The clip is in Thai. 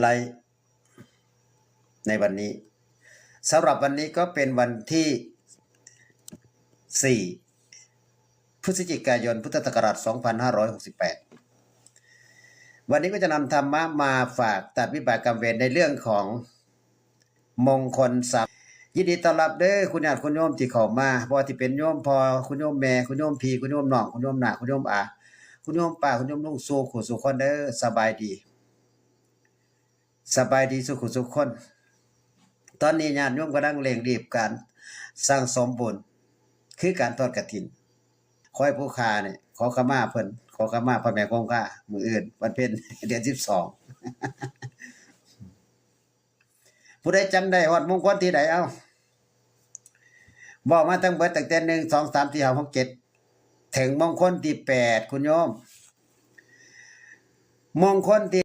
ไลฟ์ในวันนี้สำหรับวันนี้ก็เป็นวันที่4พฤศจิกายนพุทธศักราช2568วันนี้ก็จะนำธรรมะมาฝากตัดวิบากกรรมเวรในเรื่องของมงคลทรัพย์ยินดีต้อนรับเด้อคุณญาติคุณโยมที่เข้ามาบ่ว่าที่เป็นโยมพ่อคุณโยมแม่คุณโยมพี่คุณโยมน้องคุณโยมน้าคุณโยมอาคุณโยมป้าคุณโยมลุงสู่ผู้สุคนเด้อสบายดีสุขสุขคนตอนนี้ญาติโยมกำลังเร่งรีบการสร้างสมบุญคือการทอดกฐินขอให้ผู้ค้าเนี่ยขอขมาเพิ่นขอขมาพระแม่คงคามื้ออื่นวันเพ็ญเดือน12ผู้ใดจำได้ฮอดมงคลที่ใดเอาบอกมาตั้งเบิดตั้งแต่1 2 3 4 5 6 7ถึงมงคลที่8คุณโยมมงคลที่